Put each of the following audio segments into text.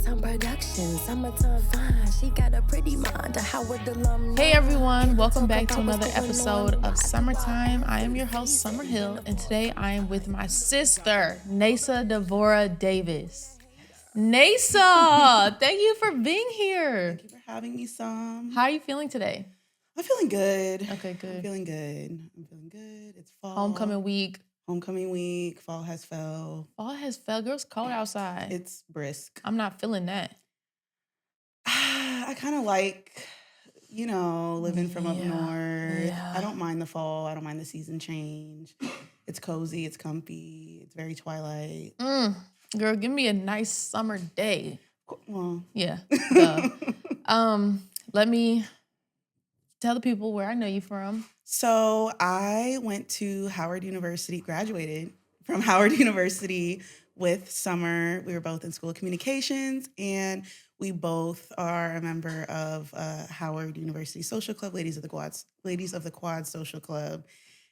Summertime production, summertime fine. She got a pretty mind, a Howard alum. Hey everyone, welcome back to another episode of Summertime. I am your host, Summer Hill, and today I am with my sister, Nasa Devora Davis. Nasa, thank you for being here. Thank you for having me, Sam. How are you feeling today? I'm feeling good. Okay, good. I'm feeling good. It's fall. Homecoming week. Fall has fell. Fall has fell. Girl, it's cold outside. It's brisk. I'm not feeling that. I kind of like, living from up north. Yeah. I don't mind the fall. I don't mind the season change. It's cozy. It's comfy. It's very twilight. Girl, give me a nice summer day. Well, Yeah. Let me tell the people where I know you from. So I went to Howard University, graduated from Howard University with Summer. We were both in School of Communications, and we both are a member of Howard University Social Club, Ladies of the Quad Social Club.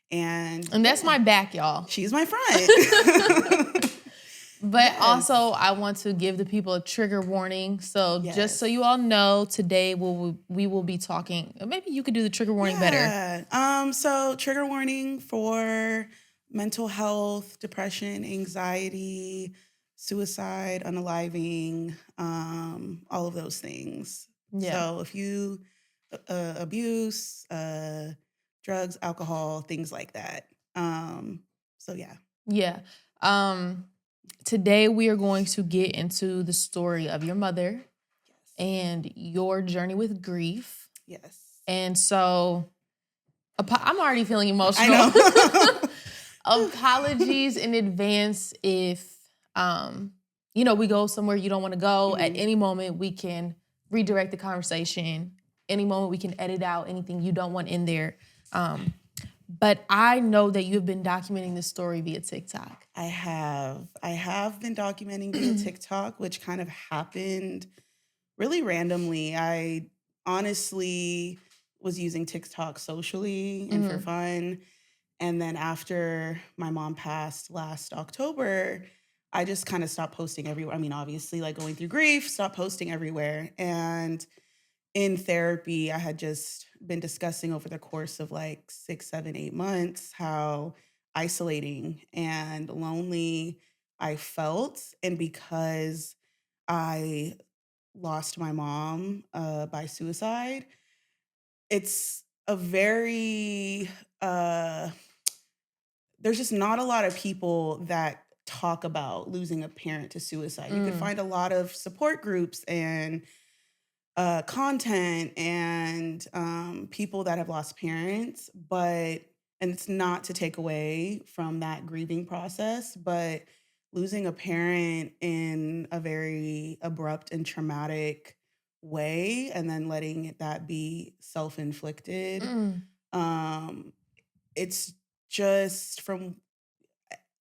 And that's my back, y'all. She's my front. But Yes. also, I want to give the people a trigger warning. So just so Yes. you all know, today we will be talking. Maybe you could do the trigger warning better. Yeah. So trigger warning for mental health, depression, anxiety, suicide, unaliving, all of those things. Yeah. So if you abuse, drugs, alcohol, things like that. So yeah. Yeah. Today we are going to get into the story of your mother and your journey with grief. Yes. And so I'm already feeling emotional. I know. Apologies in advance if we go somewhere you don't want to go. At any moment we can redirect the conversation. Any moment we can edit out anything you don't want in there. But I know that you've been documenting this story via TikTok. I have been documenting via TikTok, which kind of happened really randomly. I honestly was using TikTok socially and for fun. And then after my mom passed last October, I just kind of stopped posting everywhere. I mean, obviously, like going through grief, stopped posting everywhere. And in therapy, I had just been discussing over the course of like 6, 7, 8 months how isolating and lonely I felt. And because I lost my mom by suicide, it's a very, there's just not a lot of people that talk about losing a parent to suicide. You could find a lot of support groups and content and people that have lost parents, and it's not to take away from that grieving process, but losing a parent in a very abrupt and traumatic way and then letting that be self-inflicted. It's just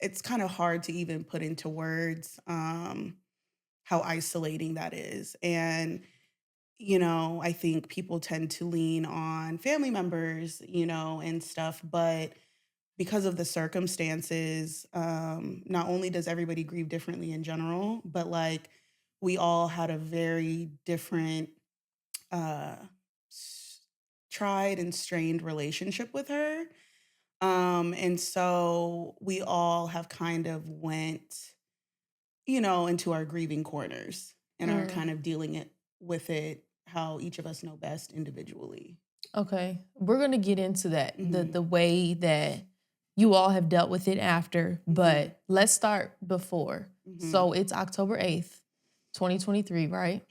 it's kind of hard to even put into words how isolating that is. And I think people tend to lean on family members, and stuff, but because of the circumstances, not only does everybody grieve differently in general, but like we all had a very different tried and strained relationship with her. And so we all have kind of went, into our grieving corners and are kind of dealing with it how each of us know best individually. Okay. We're going to get into that, the way that you all have dealt with it after, but let's start before. So it's October 8th, 2023, right?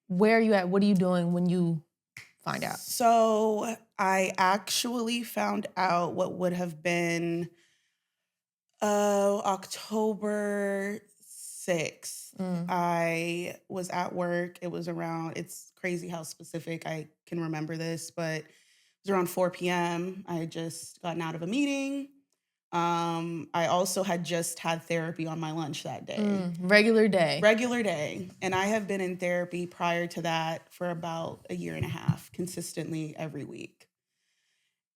Where are you at? What are you doing when you find out? So I actually found out what would have been October 6th. I was at work. It was it's crazy how specific I can remember this, but it was around 4 p.m. I had just gotten out of a meeting. I also had just had therapy on my lunch that day. Regular day. Regular day. And I have been in therapy prior to that for about a year and a half, consistently every week.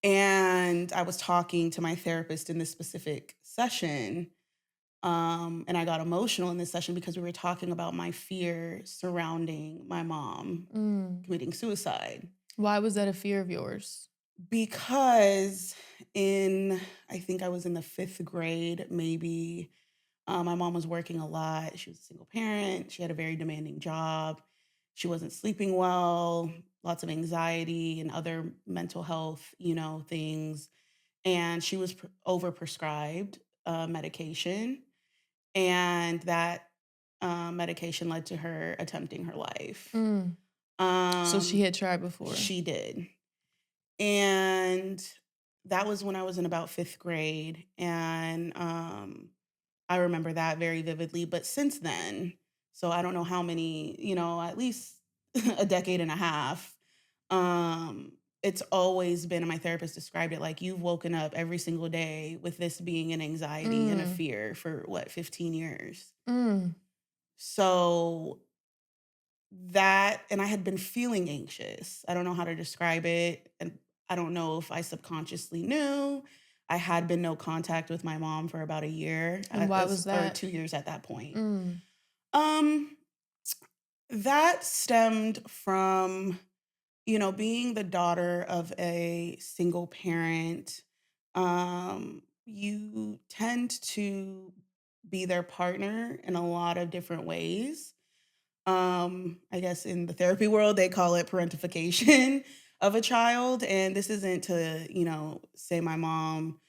And I was talking to my therapist in this specific session, And I got emotional in this session because we were talking about my fear surrounding my mom committing suicide. Why was that a fear of yours? Because I think I was in the 5th grade, maybe. My mom was working a lot. She was a single parent. She had a very demanding job. She wasn't sleeping well, lots of anxiety and other mental health, things. And she was overprescribed medication. And that medication led to her attempting her life. So she had tried before. She did. And that was when I was in about 5th grade. And I remember that very vividly. But since then, so I don't know how many, at least a decade and a half, it's always been, and my therapist described it like you've woken up every single day with this being an anxiety and a fear for 15 years. So that, and I had been feeling anxious. I don't know how to describe it. And I don't know if I subconsciously knew. I had been no contact with my mom for about a year. And why was that? Or 2 years at that point. That stemmed from, being the daughter of a single parent. You tend to be their partner in a lot of different ways. I guess in the therapy world, they call it parentification of a child. And this isn't to, say my mom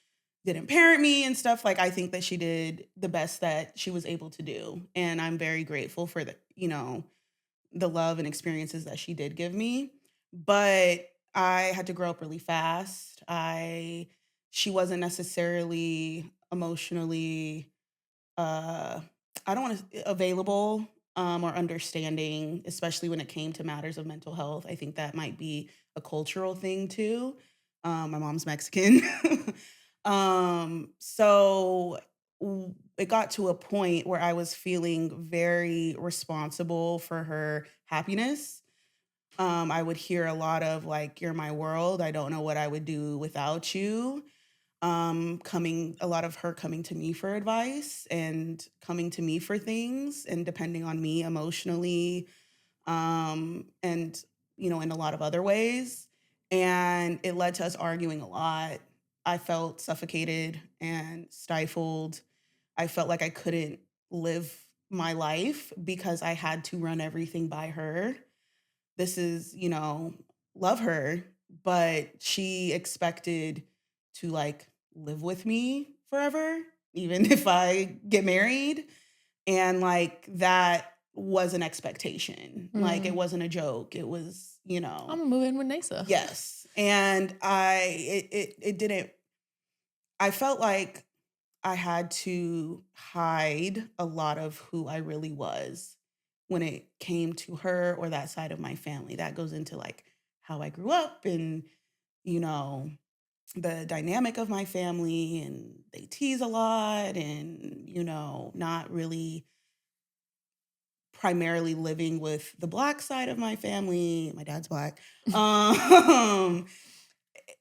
didn't parent me and stuff. Like, I think that she did the best that she was able to do. And I'm very grateful for the love and experiences that she did give me. But I had to grow up really fast. She wasn't necessarily emotionally, I don't want to, available or understanding, especially when it came to matters of mental health. I think that might be a cultural thing too. My mom's Mexican. So it got to a point where I was feeling very responsible for her happiness. I would hear a lot of like, "You're my world. I don't know what I would do without you." A lot of her coming to me for advice and coming to me for things and depending on me emotionally, and in a lot of other ways. And it led to us arguing a lot. I felt suffocated and stifled. I felt like I couldn't live my life because I had to run everything by her. This is, love her, but she expected to like live with me forever, even if I get married. And like that was an expectation. Like it wasn't a joke. It was, I'm moving with Nasa. Yes. And it didn't, I felt like I had to hide a lot of who I really was when it came to her or that side of my family. That goes into like how I grew up and, the dynamic of my family, and they tease a lot and, not really primarily living with the Black side of my family. My dad's Black.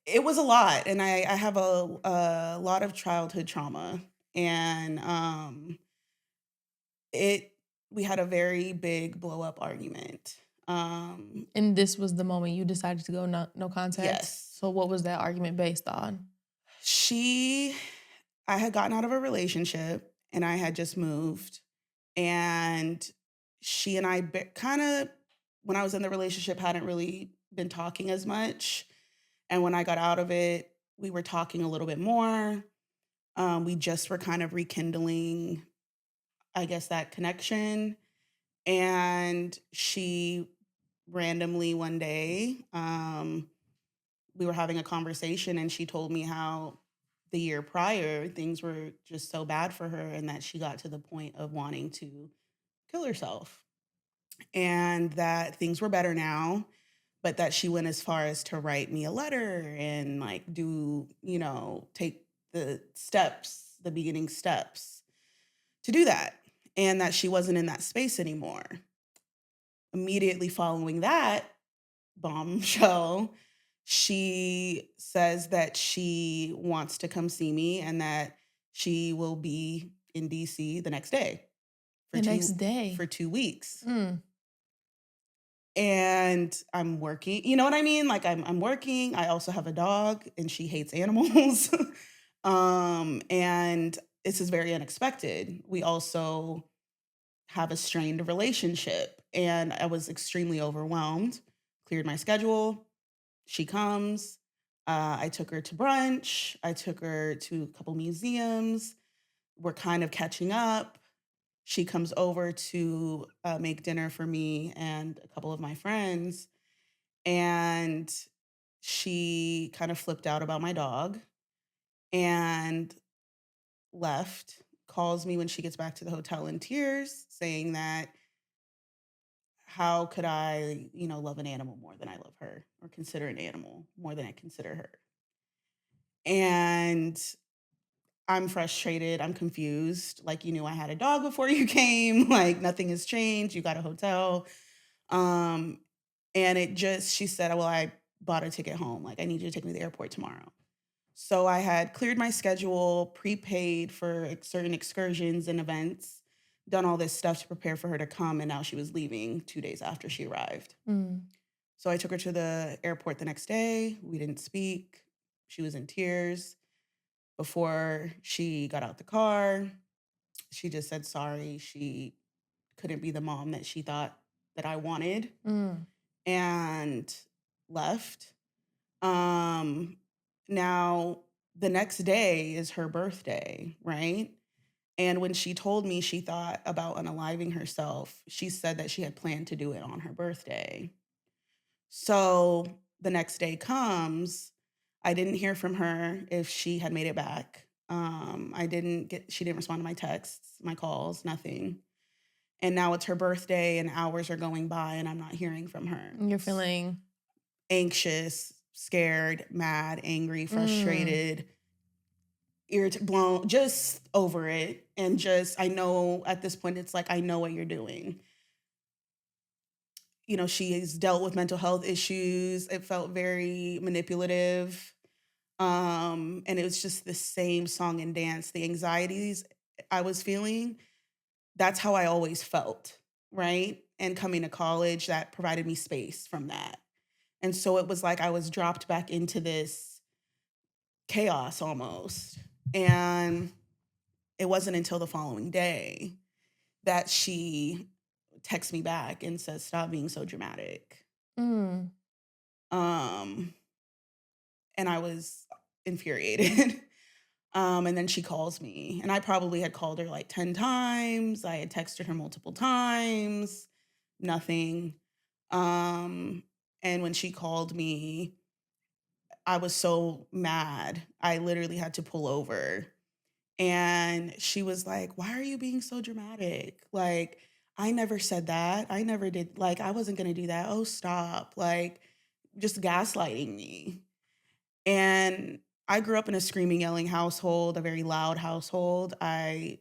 It was a lot. And I have a lot of childhood trauma. And we had a very big blow up argument. And this was the moment you decided to go no contact? Yes. So what was that argument based on? I had gotten out of a relationship and I had just moved. And she and I kind of, when I was in the relationship, hadn't really been talking as much. And when I got out of it, we were talking a little bit more. We just were kind of rekindling, I guess, that connection. And she randomly one day, we were having a conversation and she told me how the year prior, things were just so bad for her and that she got to the point of wanting to kill herself. And that things were better now, but that she went as far as to write me a letter and like do, take the steps, the beginning steps to do that. And that she wasn't in that space anymore. Immediately following that bombshell, she says that she wants to come see me and that she will be in DC the next day. The next day. For 2 weeks. Mm. And I'm working, you know what I mean? Like I'm working. I also have a dog and she hates animals. And this is very unexpected. We also have a strained relationship and I was extremely overwhelmed. Cleared my schedule. She comes. I took her to brunch. I took her to a couple museums. We're kind of catching up. She comes over to make dinner for me and a couple of my friends. And she kind of flipped out about my dog and left, calls me when she gets back to the hotel in tears, saying that how could I, love an animal more than I love her or consider an animal more than I consider her. And I'm frustrated. I'm confused. Like, you knew I had a dog before you came. Like, nothing has changed. You got a hotel. And she said, well, I bought a ticket home. Like, I need you to take me to the airport tomorrow. So I had cleared my schedule, prepaid for certain excursions and events, done all this stuff to prepare for her to come. And now she was leaving 2 days after she arrived. Mm. So I took her to the airport the next day. We didn't speak. She was in tears. Before she got out the car, she just said sorry. She couldn't be the mom that she thought that I wanted and left. Now, the next day is her birthday, right? And when she told me she thought about unaliving herself, she said that she had planned to do it on her birthday. So the next day comes. I didn't hear from her if she had made it back. She didn't respond to my texts, my calls, nothing. And now it's her birthday and hours are going by and I'm not hearing from her. You're feeling anxious, scared, mad, angry, frustrated, irritated, blown, just over it. And I know at this point, it's like, I know what you're doing. She has dealt with mental health issues. It felt very manipulative. And it was just the same song and dance. The anxieties I was feeling, that's how I always felt, right? And coming to college, that provided me space from that. And so it was like I was dropped back into this chaos almost. And it wasn't until the following day that she texts me back and says, stop being so dramatic. And I was infuriated. And then she calls me. And I probably had called her like 10 times. I had texted her multiple times. Nothing. And when she called me, I was so mad. I literally had to pull over. And she was like, why are you being so dramatic? Like, I never said that. I never did. Like, I wasn't going to do that. Oh, stop. Like, just gaslighting me. And I grew up in a screaming, yelling household, a very loud household. I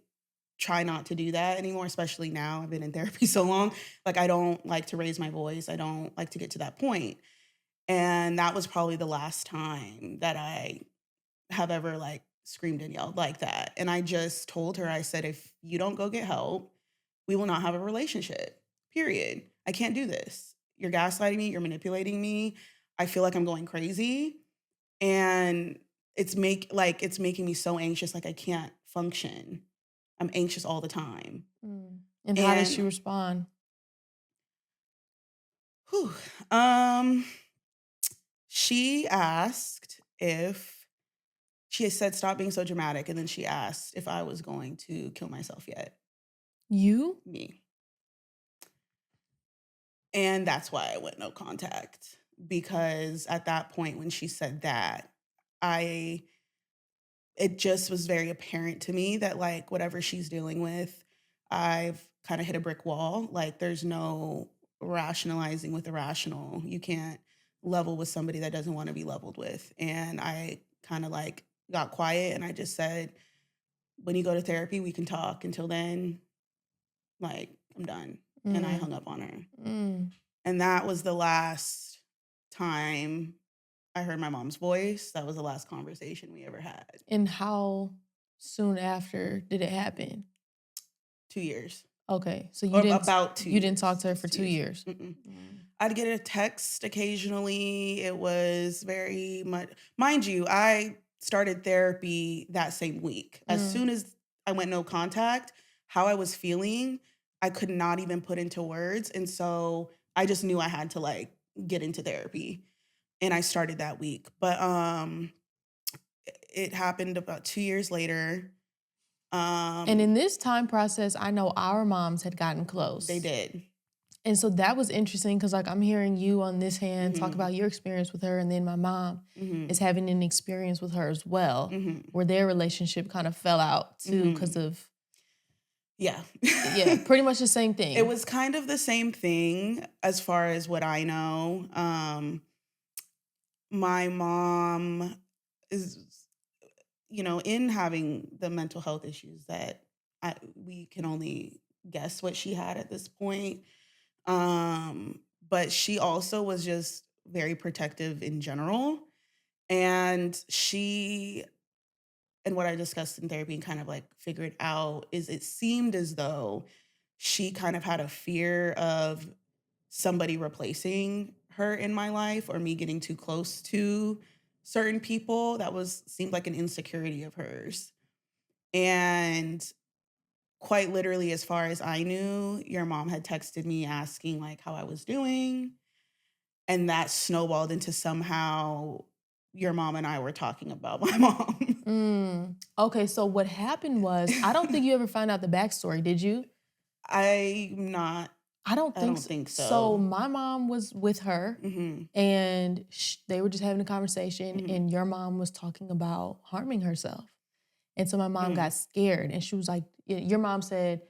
try not to do that anymore, especially now. I've been in therapy so long. Like, I don't like to raise my voice. I don't like to get to that point. And that was probably the last time that I have ever like screamed and yelled like that. And I just told her, I said, if you don't go get help, we will not have a relationship, period. I can't do this. You're gaslighting me. You're manipulating me. I feel like I'm going crazy. And it's making me so anxious. Like I can't function. I'm anxious all the time. And how did she respond? She asked if she had said, stop being so dramatic. And then she asked if I was going to kill myself yet. You? Me. And that's why I went no contact. Because at that point when she said that, it just was very apparent to me that like whatever she's dealing with, I've kind of hit a brick wall. Like there's no rationalizing with irrational. You can't level with somebody that doesn't want to be leveled with. And I kind of like got quiet and I just said, when you go to therapy, we can talk. Until then, like I'm done. And I hung up on her. And that was the last time I heard my mom's voice. That was the last conversation we ever had. And how soon after did it happen? 2 years. Okay, so Or about 2 you didn't years. talk to her for 2 2 years. years. Mm-mm. I'd get a text occasionally. It was very much, mind you, I started therapy that same week. As Mm. soon as I went no contact, how I was feeling, I could not even put into words. And so I just knew I had to like get into therapy. And I started that week. But it happened about 2 years later. And in this time process, I know our moms had gotten close. They did. And so that was interesting because, like, I'm hearing you on this hand talk Mhm. about your experience with her, and then my mom Mhm. is having an experience with her as well, Mhm. where their relationship kind of fell out too because of, Yeah. yeah, pretty much the same thing. It was kind of the same thing as far as what I know. My mom is, in having the mental health issues that we can only guess what she had at this point. But she also was just very protective in general. And and what I discussed in therapy and kind of like figured out is it seemed as though she kind of had a fear of somebody replacing her in my life or me getting too close to certain people. That seemed like an insecurity of hers. And quite literally, as far as I knew, your mom had texted me asking like how I was doing. And that snowballed into somehow your mom and I were talking about my mom. Okay, so what happened was, I don't think you ever found out the backstory, did you? I'm not. I don't I don't so. think So so. my mom was with her, Mhm. and they were just having a conversation, Mhm. and your mom was talking about harming herself. And so my mom Mm. got scared, and she was like, your mom said,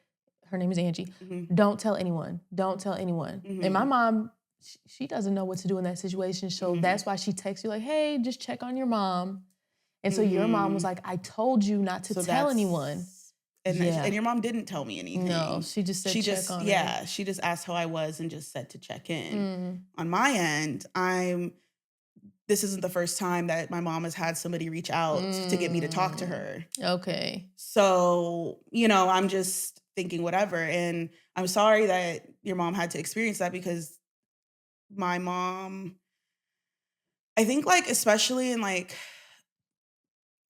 her name is Angie, Mhm. don't tell anyone, don't tell anyone. And my Mhm. mom, she doesn't know what to do in that situation. So Mhm. that's why she texts you like, hey, just check on your mom. And so your mom was Mhm. like, I told you not to So tell anyone. and Yeah. your mom didn't tell me anything. No, she just said She check just on her. yeah, she just asked how I was and just said to check in. Mm. On my end, this isn't the first time that my mom has had somebody reach out to get me to talk to her. Okay. So, I'm just thinking whatever. And I'm sorry that your mom had to experience that because my mom, I think like, especially in like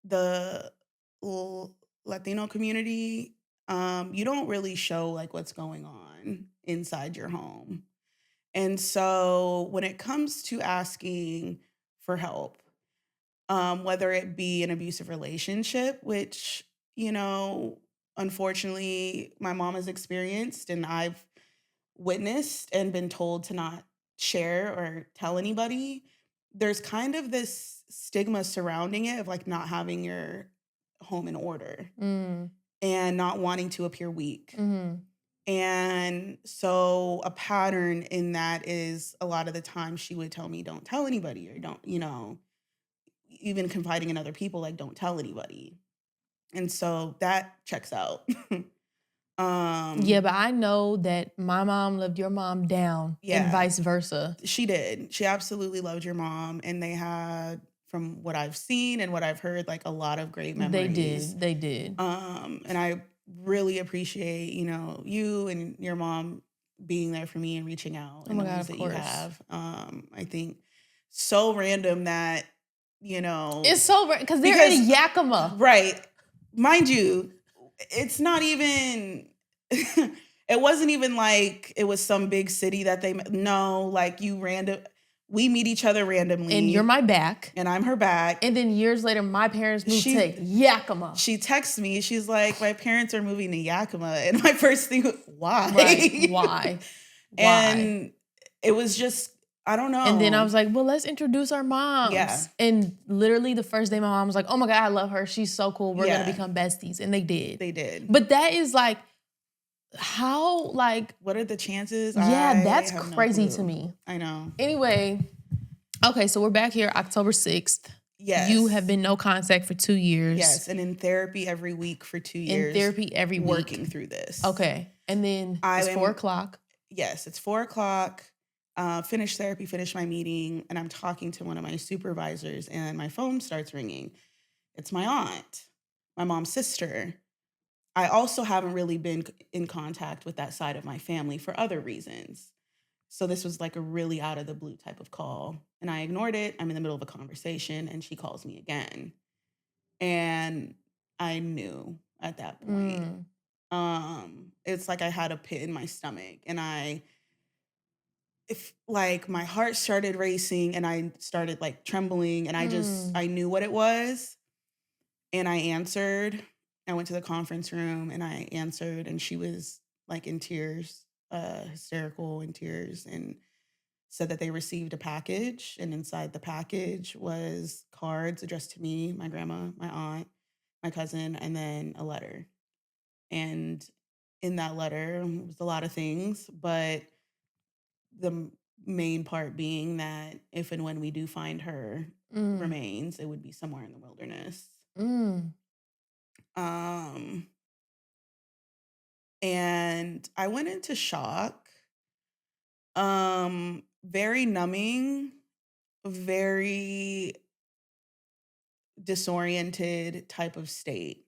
the Latino community, you don't really show like what's going on inside your home. And so when it comes to asking for help, whether it be an abusive relationship, which, unfortunately my mom has experienced and I've witnessed and been told to not share or tell anybody, there's kind of this stigma surrounding it of like not having your home in order Mm. and not wanting to appear weak. Mm-hmm. And so a pattern in that is a lot of the time she would tell me, don't tell anybody, or don't, even confiding in other people, like don't tell anybody. And so that checks out. Yeah, but I know that my mom loved your mom down and Yeah. vice versa. She did. She absolutely loved your mom. And they had, from what I've seen and what I've heard, like a lot of great memories. They did. And I really appreciate, you and your mom being there for me and reaching out Oh in my the God, ways of that you course. have. I think so random that, It's so because they're in Yakima. Right. Mind you, it's not even, it wasn't even like it was some big city that no, like we meet each other randomly. And you're my back. And I'm her back. And then years later, my parents moved to Yakima. She texts me. She's like, my parents are moving to Yakima. And my first thing was, why? Right. Why? And it was just, I don't know. And then I was like, well, let's introduce our moms. Yeah. And literally the first day my mom was like, oh my God, I love her. She's so cool. We're going to become besties. And they did. They did. But that is like, how, like. What are the chances? Yeah, that's crazy to me. I know. Anyway, okay, so we're back here October 6th. Yes. You have been no contact for 2 years. Yes, and in therapy every week for 2 years. In therapy every week. Working through this. Okay. And then it's 4 o'clock. Yes, it's 4 o'clock. Finish therapy, finish my meeting, and I'm talking to one of my supervisors, and my phone starts ringing. It's my aunt. my mom's sister. I also haven't really been in contact with that side of my family for other reasons. So this was like a really out of the blue type of call. And I ignored it. I'm in the middle of a conversation and she calls me again. And I knew at that point. Mm. It's like I had a pit in my stomach and if like my heart started racing and I started like trembling and Mm. I knew what it was and I answered. I went to the conference room and I answered and she was like in tears, hysterical in tears, and said that they received a package and inside the package was cards addressed to me, my grandma, my aunt, my cousin, and then a letter. And in that letter was a lot of things, but the main part being that if and when we do find her Mm. remains, it would be somewhere in the wilderness. Mm. Um, and I went into shock. Very numbing, very disoriented type of state.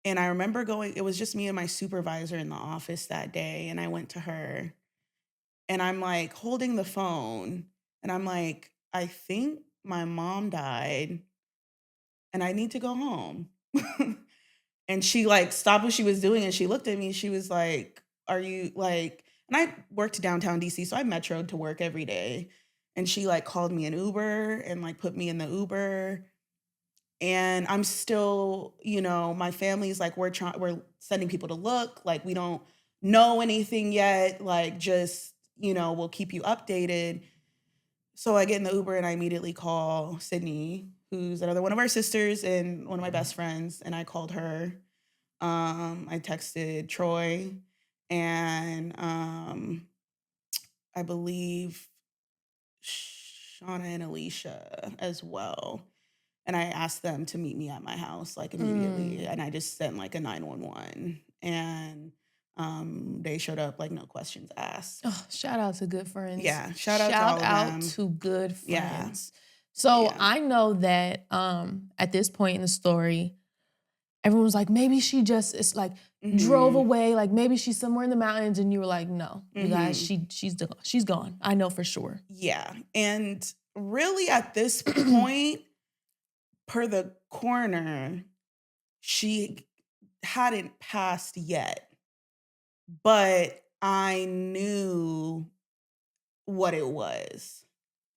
And I remember it was just me and my supervisor in the office that day. And I went to her and I'm like holding the phone and I'm like, I think my mom died and I need to go home. And she like stopped what she was doing and she looked at me. She was like, are you like, and I worked downtown DC, so I metroed to work every day. And she like called me an Uber and like put me in the Uber. And I'm still, my family's like, we're sending people to look, like we don't know anything yet, like just, we'll keep you updated. So I get in the Uber and I immediately call Sydney, who's another one of our sisters and one of my best friends, and I called her. I texted Troy and I believe Shauna and Alicia as well. And I asked them to meet me at my house like immediately. Mm. And I just sent like a 911 and they showed up like no questions asked. Oh, shout out to good friends. Yeah, shout out to Shout all of out them. to good Yeah. friends. So Yeah. I know that at this point in the story, everyone was like, maybe she just is like drove Mhm. away, like maybe she's somewhere in the mountains, and you were like, no, you guys, Mhm. she's gone. I know for sure. Yeah. And really at this point, per the coroner, she hadn't passed yet, but I knew what it was.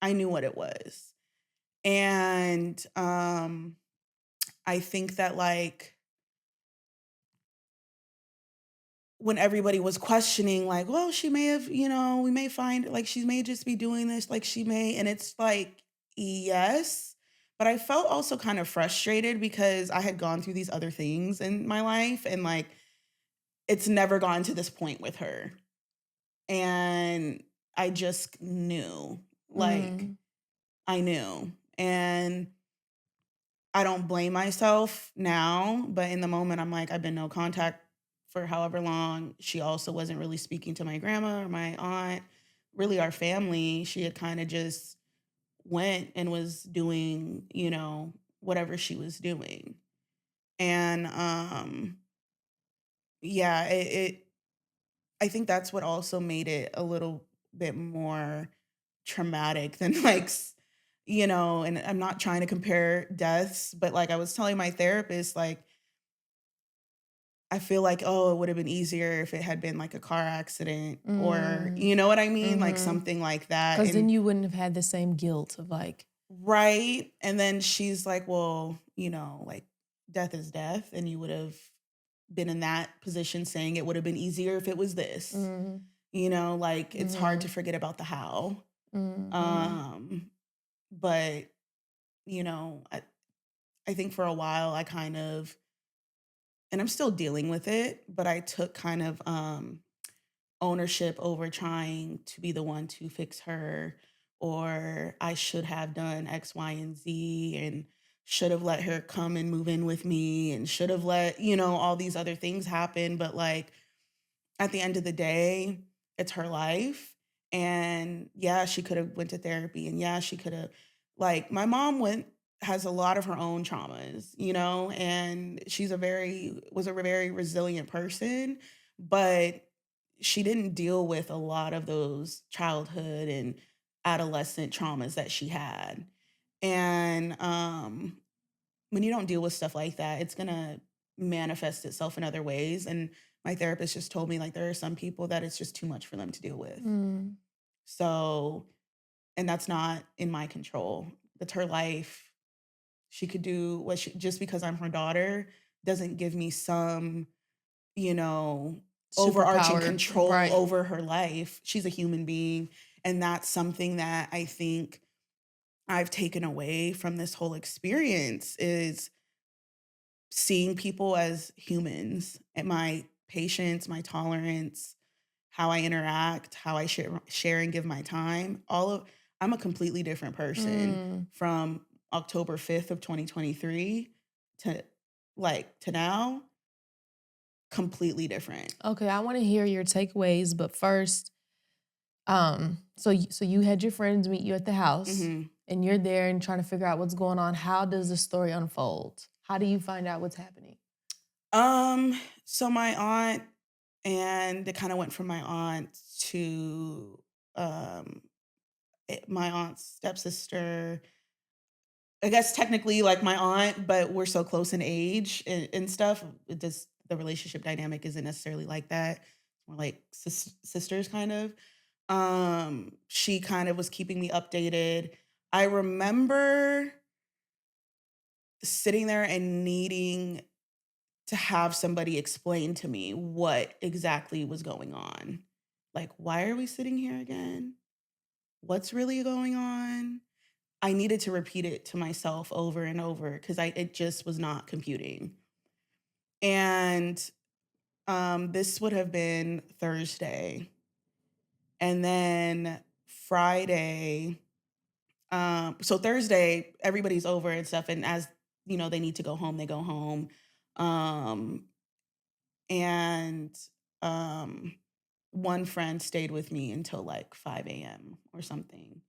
I knew what it was. And I think that like when everybody was questioning, like, well, she may have, we may find like she may just be doing this, like she may, and it's like, yes. But I felt also kind of frustrated because I had gone through these other things in my life and like it's never gotten to this point with her. And I just knew, like, Mm. I knew. And I don't blame myself now, but in the moment, I'm like, I've been no contact for however long. She also wasn't really speaking to my grandma or my aunt, really our family. She had kind of just went and was doing, whatever she was doing. And yeah, I think that's what also made it a little bit more traumatic than like and I'm not trying to compare deaths, but like I was telling my therapist, like I feel like, oh, it would have been easier if it had been like a car accident or Mm. you know what I mean? Like Mhm. something like that. Because then And you wouldn't have had the same guilt of like, right. And then she's like, well, like death is death. And you would have been in that position saying it would have been easier if it was this. mm, Like it's hard to mm, forget about the how. mm, Um, but I think for a while I kind of, and I'm still dealing with it, but I took kind of ownership over trying to be the one to fix her, or I should have done X, Y, and Z, and should have let her come and move in with me, and should have let, all these other things happen. But like at the end of the day, it's her life. And yeah, she could have went to therapy. And yeah, she could have, like, my mom went has a lot of her own traumas, you know, and was a very resilient person, but she didn't deal with a lot of those childhood and adolescent traumas that she had. And when you don't deal with stuff like that, it's gonna manifest itself in other ways. And my therapist just told me like there are some people that it's just too much for them to deal with. Mm. So, and that's not in my control. It's her life. She could do what she, just because I'm her daughter doesn't give me some, you know, overarching Superpower. control Right. over her life. She's a human being. And that's something that I think I've taken away from this whole experience is seeing people as humans and my patience, my tolerance, how I interact, how I share and give my time. I'm a completely different person Mm. from October 5th of 2023 to to now, completely different. Okay, I want to hear your takeaways, but first, so you had your friends meet you at the house, hmm and you're there and trying to figure out what's going on. How does the story unfold? How do you find out what's happening? So my aunt, and it kind of went from my aunt to um my aunt's stepsister. I guess technically like my aunt, but we're so close in age and stuff. It just the relationship dynamic isn't necessarily like that. It's more like sisters kind of. She kind of was keeping me updated. I remember sitting there and needing to have somebody explain to me what exactly was going on. Like, why are we sitting here again? What's really going on? I needed to repeat it to myself over and over because it just was not computing. And this would have been Thursday. And then Friday, so Thursday, everybody's over and stuff. And as you know, they need to go home, they go home. Um, and um, one friend stayed with me until like 5 a.m. or something.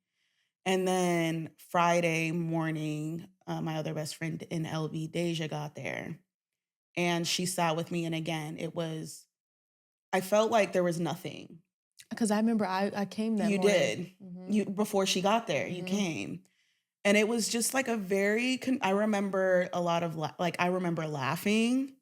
And then Friday morning, my other best friend in LB, Deja, got there and she sat with me. And again, I felt like there was nothing. Because I remember I came that You morning. did. Mhm. Before she got there, you Mhm. came. And it was just like I remember a lot of, I remember laughing.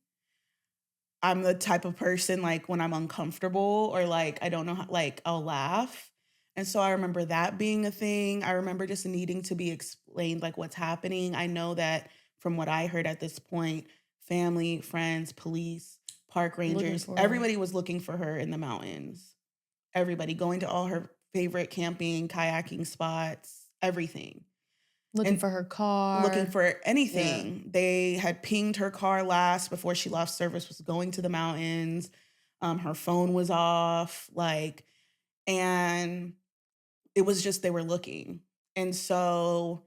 I'm the type of person like when I'm uncomfortable or like I don't know how, like I'll laugh. And so I remember that being a thing. I remember just needing to be explained like what's happening. I know that from what I heard at this point, family, friends, police, park Looking rangers, for her. everybody was looking for her in the mountains. Everybody going to all her favorite camping, kayaking spots, everything. Looking And for her car. looking for anything. They had pinged her car last before she lost service, was going to the mountains. Her phone was off, and it was just they were looking. And so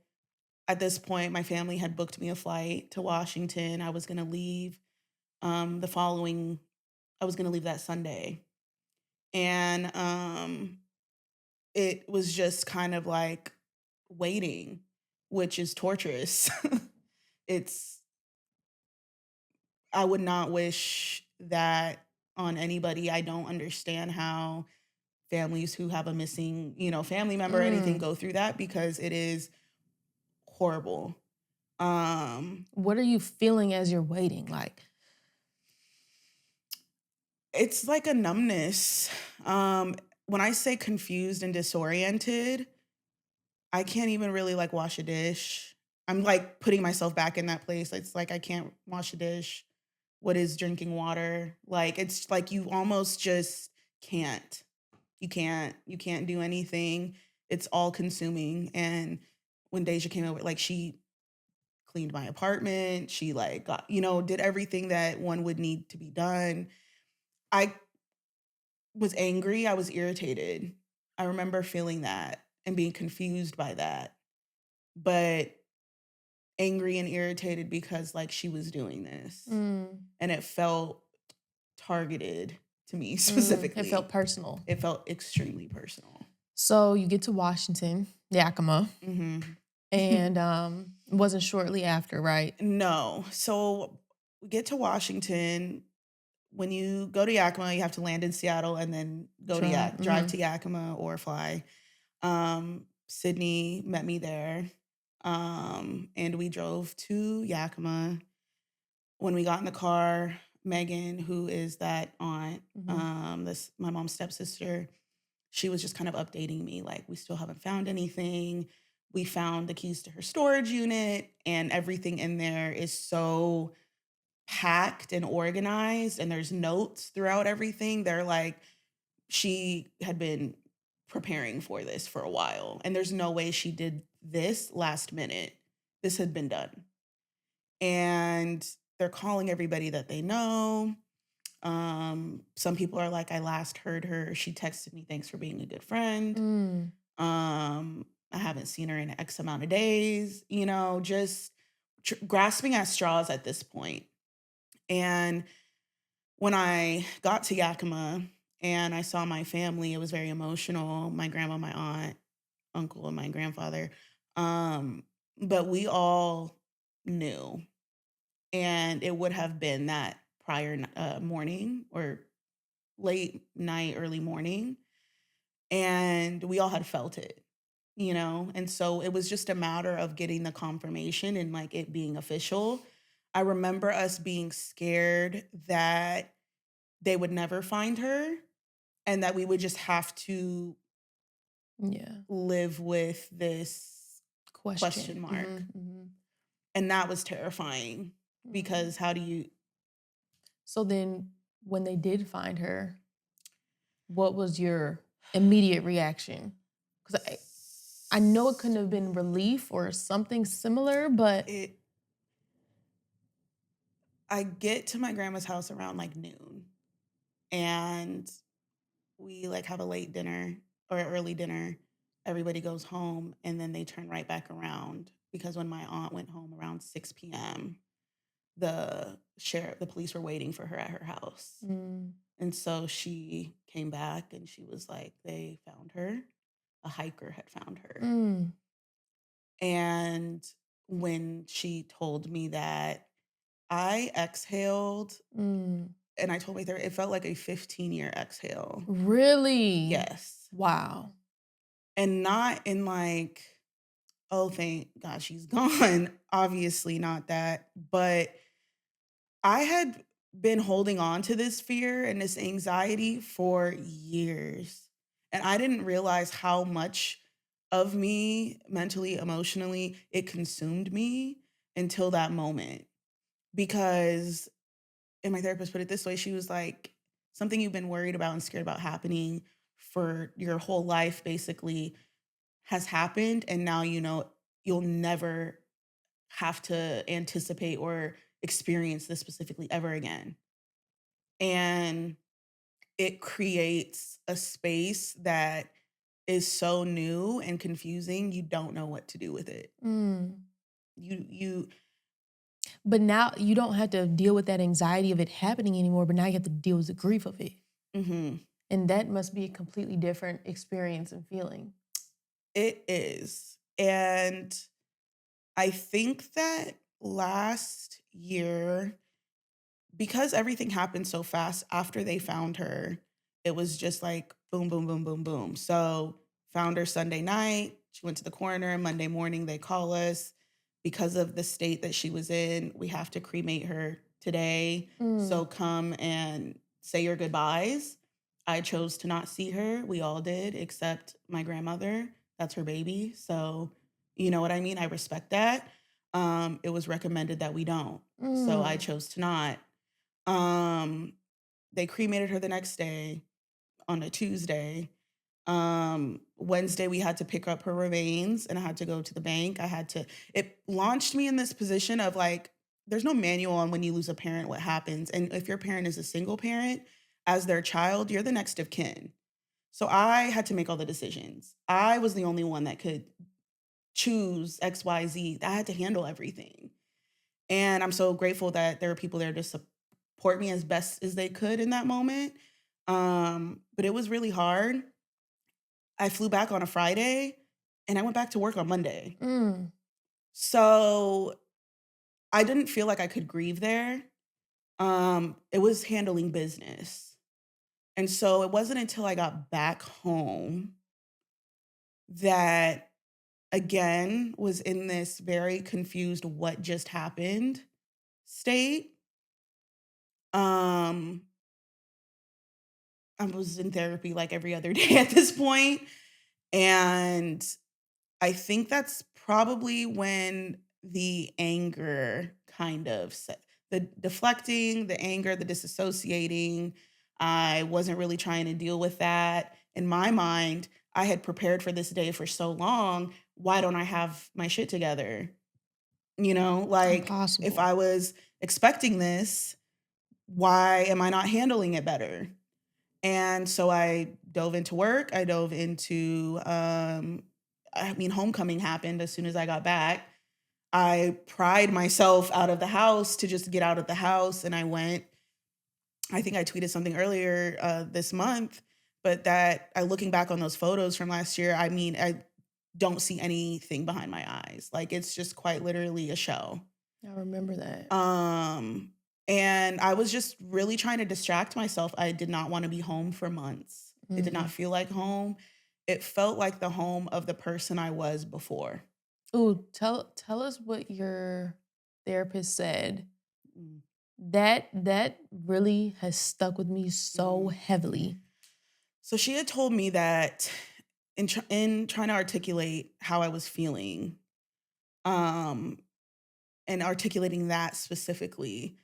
at this point, my family had booked me a flight to Washington. I was gonna leave the following, I was gonna leave that Sunday. And it was just kind of like waiting, which is torturous. It's I would not wish that on anybody. I don't understand how families who have a missing, family member or anything Mm. go through that because it is horrible. Um, What are you feeling as you're waiting? Like, it's like a numbness. When I say confused and disoriented, I can't even really like wash a dish. I'm like putting myself back in that place. It's like I can't wash a dish. What is drinking water? Like it's like you almost just can't. You can't do anything. It's all consuming. And when Deja came over, like she cleaned my apartment, she like got, did everything that one would need to be done. I was angry, I was irritated. I remember feeling that and being confused by that. But angry and irritated because like she was doing this mm, and it felt targeted to me it specifically. felt personal. It felt extremely personal. So you get to Washington, Yakima, hmm and Wasn't shortly after, right? No. So we get to Washington. When you go to Yakima, you have to land in Seattle and then drive to Yakima or fly. Sydney met me there. And we drove to Yakima. When we got in the car, Megan, who is that aunt, this my mom's stepsister, she was just kind of updating me, like, we still haven't found anything. We found the keys to her storage unit, and everything in there is so packed and organized, and there's notes throughout everything. They're like, she had been preparing for this for a while, and there's no way she did this last minute. This had been done. And they're calling everybody that they know. Some people are like, I last heard her. She texted me, thanks for being a good friend. I haven't seen her in X amount of days, just grasping at straws at this point. And when I got to Yakima and I saw my family, it was very emotional. My grandma, my aunt, uncle, and my grandfather. But we all knew. And it would have been that prior morning or late night, early morning. And we all had felt it, And so it was just a matter of getting the confirmation and like it being official. I remember us being scared that they would never find her and that we would just have to live with this question mark. And that was terrifying because how do you... So then when they did find her, what was your immediate reaction? Because I know it couldn't have been relief or something similar, but... I get to my grandma's house around like noon and we like have a late dinner or early dinner. Everybody goes home and then they turn right back around because when my aunt went home around 6 p.m., the police were waiting for her at her house. And so she came back and she was like, they found her. A hiker had found her. And when she told me that, I exhaled and I told my therapist, it felt like a 15-year exhale. Really? Yes. Wow. And not in like, oh, thank God she's gone. Obviously not that. But I had been holding on to this fear and this anxiety for years. And I didn't realize how much of me, mentally, emotionally, it consumed me until that moment. Because, and my therapist put it this way, she was like, something you've been worried about and scared about happening for your whole life basically has happened. And now, you'll never have to anticipate or experience this specifically ever again. And it creates a space that is so new and confusing, you don't know what to do with it. But now you don't have to deal with that anxiety of it happening anymore, but now you have to deal with the grief of it. And that must be a completely different experience and feeling. It is. And I think that last year, because everything happened so fast after they found her, it was just like boom, boom, boom, boom, boom. So found her Sunday night. She went to the coroner. Monday morning, they call us. Because of the state that she was in, we have to cremate her today. So come and say your goodbyes. I chose to not see her. We all did, except my grandmother. That's her baby. So you know what I mean? I respect that. It was recommended that we don't. So I chose to not. They cremated her the next day on a Tuesday. Wednesday, we had to pick up her remains and I had to go to the bank. It launched me in this position of like, there's no manual on when you lose a parent, what happens. And if your parent is a single parent, as their child, you're the next of kin. So I had to make all the decisions. I was the only one that could choose X, Y, Z. I had to handle everything. And I'm so grateful that there are people there to support me as best as they could in that moment. But it was really hard. I flew back on a Friday and I went back to work on Monday. So I didn't feel like I could grieve there. It was handling business. And so it wasn't until I got back home that again was in this very confused what just happened state. Um I was in therapy like every other day at this point, and I think that's probably when the anger kind of set, the deflecting, the anger, the disassociating. I wasn't really trying to deal with that. In my mind, I had prepared for this day for so long. Why don't I have my shit together? Like if Impossible. I was expecting this, why am I not handling it better? And so I dove into work. I dove into, homecoming happened as soon as I got back. I pried myself out of the house to just get out of the house. And I went, I think I tweeted something earlier this month, but that looking back on those photos from last year, I don't see anything behind my eyes. Like it's just quite literally a shell. I remember that. And I was just really trying to distract myself. I did not want to be home for months. It did not feel like home. It felt like the home of the person I was before. Ooh, tell us what your therapist said. Mm. That really has stuck with me so heavily. So she had told me that in trying to articulate how I was feeling, and articulating that specifically,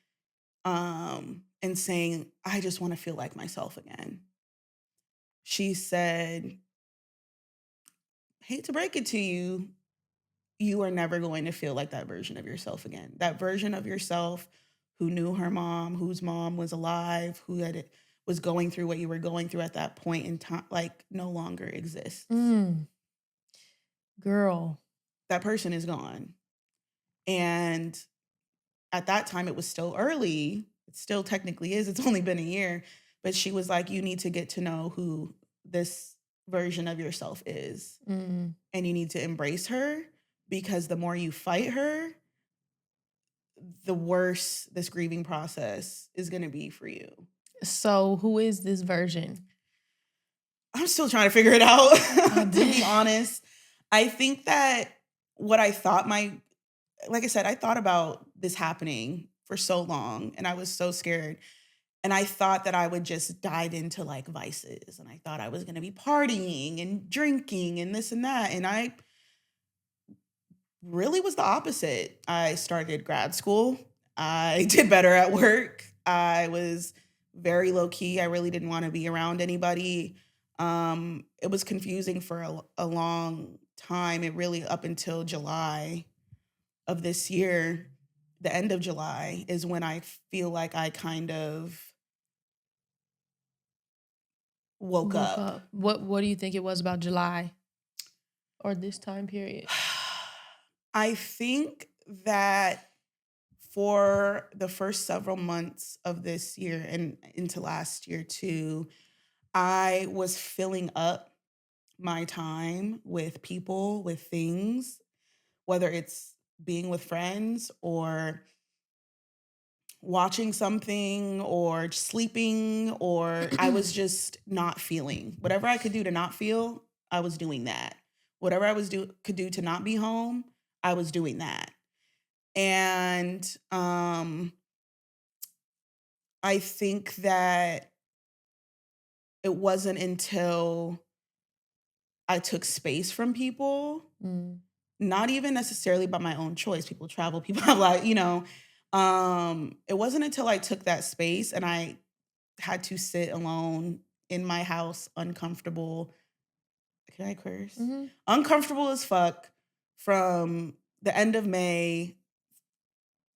and saying, I just want to feel like myself again. She said, hate to break it to you, you are never going to feel like that version of yourself again. That version of yourself who knew her mom, whose mom was alive, was going through what you were going through at that point in time, like no longer exists. Girl. That person is gone. And at that time, it was still early. It still technically is. It's only been a year. But she was like, you need to get to know who this version of yourself is. And you need to embrace her, because the more you fight her, the worse this grieving process is going to be for you. So who is this version? I'm still trying to figure it out, to be honest. I think that what I thought like I said, I thought about this happening for so long and I was so scared. And I thought that I would just dive into like vices, and I thought I was going to be partying and drinking and this and that. And I really was the opposite. I started grad school. I did better at work. I was very low key. I really didn't want to be around anybody. It was confusing for a long time. It really up until July of this year, the end of July, is when I feel like I kind of woke up. What do you think it was about July or this time period? I think that for the first several months of this year and into last year too, I was filling up my time with people, with things, whether it's being with friends or watching something or sleeping, or I was just not feeling. Whatever I could do to not feel, I was doing that. Whatever I could do to not be home, I was doing that. And I think that it wasn't until I took space from people, not even necessarily by my own choice. People travel, people have like, it wasn't until I took that space and I had to sit alone in my house, uncomfortable. Can I curse? Uncomfortable as fuck from the end of May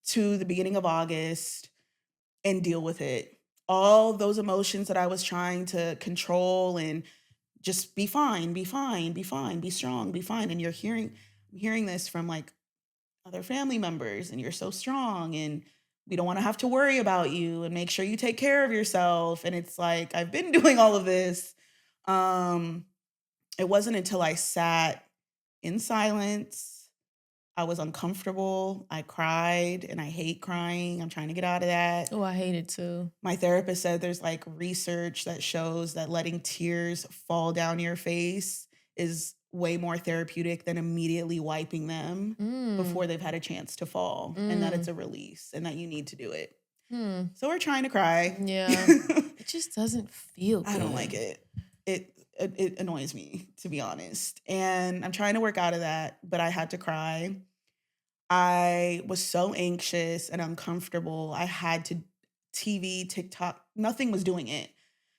to the beginning of August, and deal with it. All those emotions that I was trying to control and just be fine, be fine, be fine, be strong, be fine. And I'm hearing this from like other family members, and you're so strong and we don't want to have to worry about you, and make sure you take care of yourself. And it's like, I've been doing all of this. It wasn't until I sat in silence, I was uncomfortable. I cried and I hate crying. I'm trying to get out of that. Oh, I hate it too. My therapist said there's like research that shows that letting tears fall down your face is way more therapeutic than immediately wiping them before they've had a chance to fall, and that it's a release and that you need to do it. So we're trying to cry. Yeah. It just doesn't feel good. I don't like it. It annoys me, to be honest. And I'm trying to work out of that, but I had to cry. I was so anxious and uncomfortable. I had to TV, TikTok, nothing was doing it.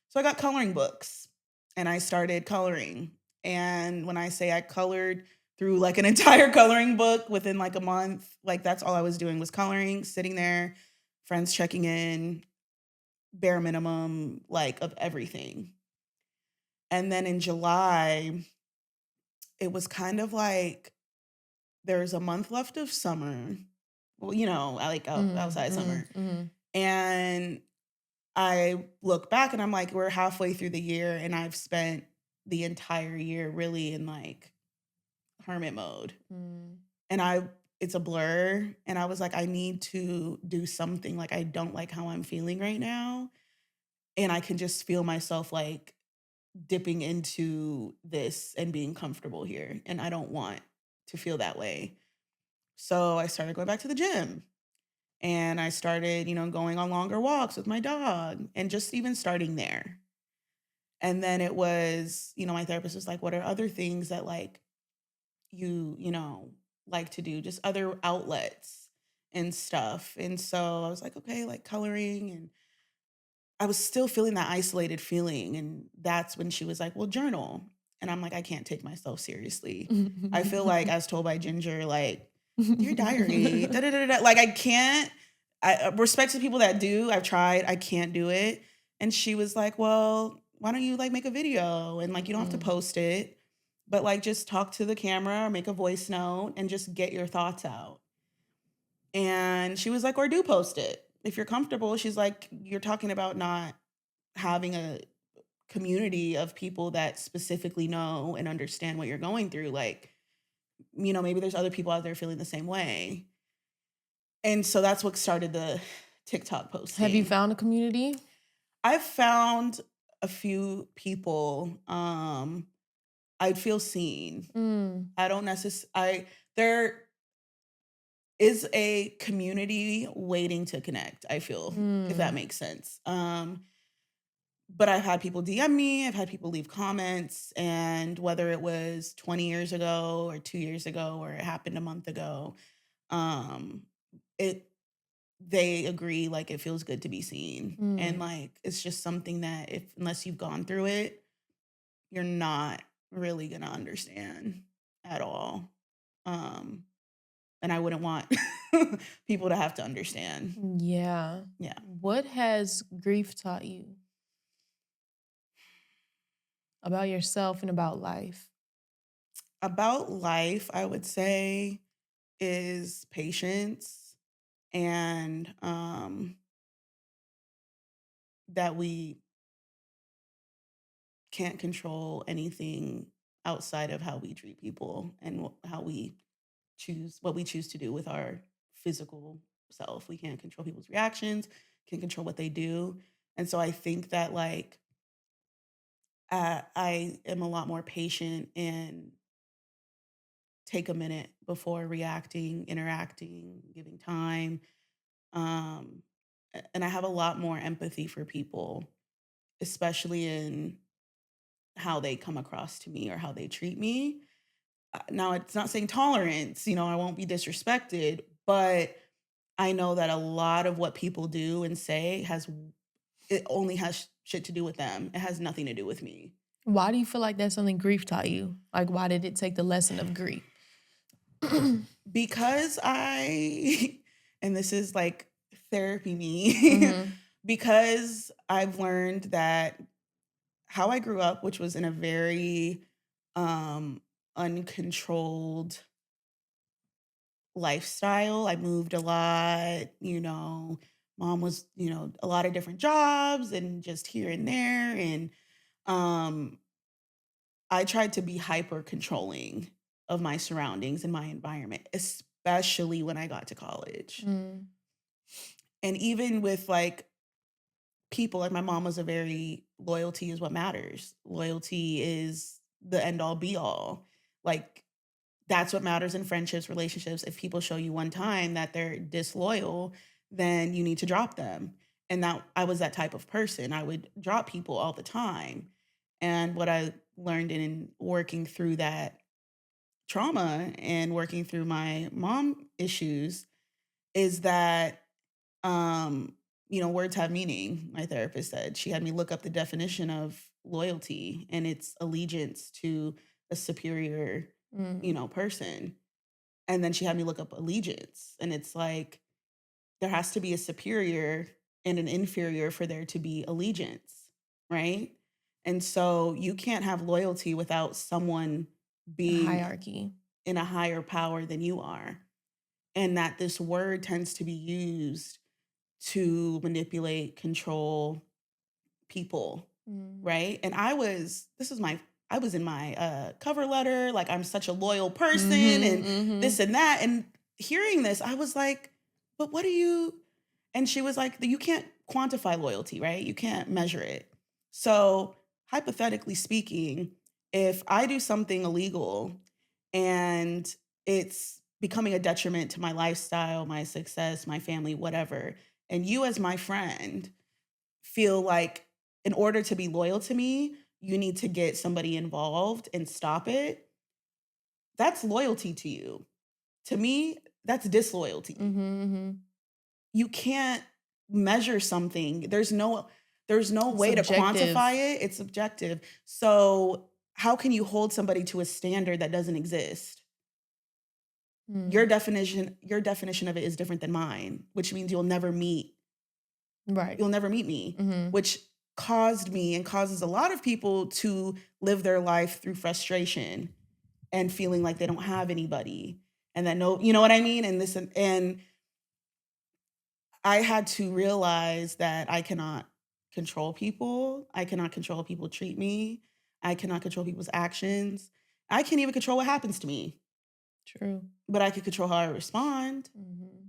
So I got coloring books and I started coloring. And when I say I colored through like an entire coloring book within like a month, like that's all I was doing was coloring, sitting there, friends checking in, bare minimum, like of everything. And then in July, it was kind of like there's a month left of summer. Well, you know, I like outside summer. And I look back and I'm like, we're halfway through the year and I've spent the entire year really in like hermit mode. And it's a blur. And I was like, I need to do something. Like, I don't like how I'm feeling right now. And I can just feel myself like dipping into this and being comfortable here. And I don't want to feel that way. So I started going back to the gym. And I started, you know, going on longer walks with my dog and just even starting there. And then it was, you know, my therapist was like, what are other things that like you know, like to do, just other outlets and stuff. And so I was like, okay, like coloring. And I was still feeling that isolated feeling. And that's when she was like, well, journal. And I'm like, I can't take myself seriously. I feel like, as told by Ginger, like, your diary, like I can't. I respect to people that do. I've tried. I can't do it. And she was like, well, why don't you like make a video and like you don't have to post it, but like just talk to the camera or make a voice note and just get your thoughts out. And she was like, or do post it if you're comfortable. She's like, you're talking about not having a community of people that specifically know and understand what you're going through. Like, you know, maybe there's other people out there feeling the same way. And so that's what started the TikTok posting. Have you found a community? I've found a few people. I'd feel seen. I don't necessarily, there is a community waiting to connect, I feel, if that makes sense. But I've had people DM me, I've had people leave comments, and whether it was 20 years ago or 2 years ago or it happened a month ago, they agree like it feels good to be seen. And like it's just something that unless you've gone through it, you're not really gonna understand at all. And I wouldn't want people to have to understand. Yeah. Yeah. What has grief taught you about yourself and about life? About life, I would say, is patience and that we can't control anything outside of how we treat people and how we choose what we choose to do with our physical self. We can't control people's reactions, can't control what they do. And so I think that like I am a lot more patient and take a minute before reacting, interacting, giving time. And I have a lot more empathy for people, especially in how they come across to me or how they treat me. Now, it's not saying tolerance, you know, I won't be disrespected, but I know that a lot of what people do and say it only has shit to do with them. It has nothing to do with me. Why do you feel like that's something grief taught you? Like, why did it take the lesson of grief? Because and this is like therapy me, because I've learned that how I grew up, which was in a very uncontrolled lifestyle. I moved a lot, you know, mom was, you know, a lot of different jobs and just here and there. And I tried to be hyper controlling of my surroundings and my environment, especially when I got to college. Mm. And even with like people, like my mom was a very loyalty is what matters. Loyalty is the end all be all. Like that's what matters in friendships, relationships. If people show you one time that they're disloyal, then you need to drop them. And that I was that type of person. I would drop people all the time. And what I learned in working through that trauma and working through my mom issues is that words have meaning. My therapist said she had me look up the definition of loyalty, and it's allegiance to a superior, Mm. person. And then she had me look up allegiance, and it's like there has to be a superior and an inferior for there to be allegiance, right? And so you can't have loyalty without someone A being hierarchy. in a higher power than you are. And that this word tends to be used to manipulate, control people, Mm. right? And I was in my cover letter, like I'm such a loyal person and this and that. And hearing this, I was like, but what do you? And she was like, you can't quantify loyalty, right? You can't measure it. So hypothetically speaking, if I do something illegal and it's becoming a detriment to my lifestyle, my success, my family, whatever, and you as my friend feel like in order to be loyal to me, you need to get somebody involved and stop it, that's loyalty to you. To me, that's disloyalty. Mm-hmm. You can't measure something. There's no way to Subjective. quantify it. It's subjective. So how can you hold somebody to a standard that doesn't exist? Mm. Your definition of it is different than mine, which means you'll never meet Right. me, which caused me and causes a lot of people to live their life through frustration and feeling like they don't have anybody and that you know what I mean? And I had to realize that I cannot control people. I cannot control how people treat me. I cannot control people's actions. I can't even control what happens to me, True. but I can control how I respond. Mm-hmm.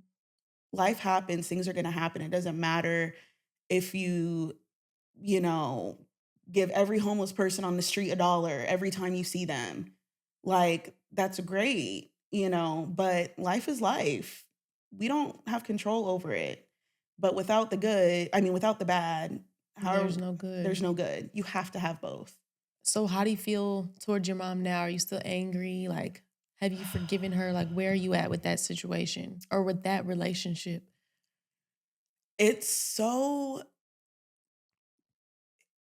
Life happens, things are going to happen. It doesn't matter if give every homeless person on the street $1 every time you see them. Like, that's great, but life is life. We don't have control over it. But without the bad, There's no good. there's no good. You have to have both. So how do you feel towards your mom now? Are you still angry? Like, have you forgiven her? Like, where are you at with that situation or with that relationship? It's so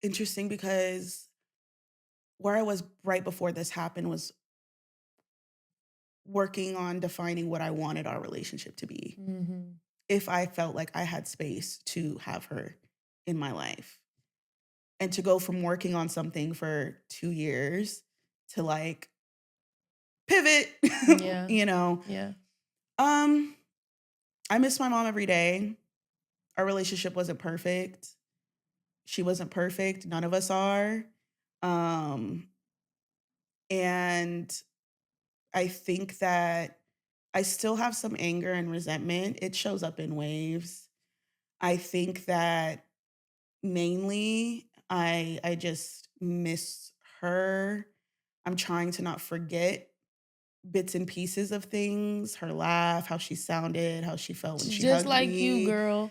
interesting because where I was right before this happened was working on defining what I wanted our relationship to be. Mm-hmm. If I felt like I had space to have her in my life. And to go from working on something for 2 years to like pivot, Yeah. Yeah. I miss my mom every day. Our relationship wasn't perfect. She wasn't perfect. None of us are. And I think that I still have some anger and resentment. It shows up in waves. I think that mainly I just miss her. I'm trying to not forget bits and pieces of things, her laugh, how she sounded, how she felt when she Just hugged like me. you, girl.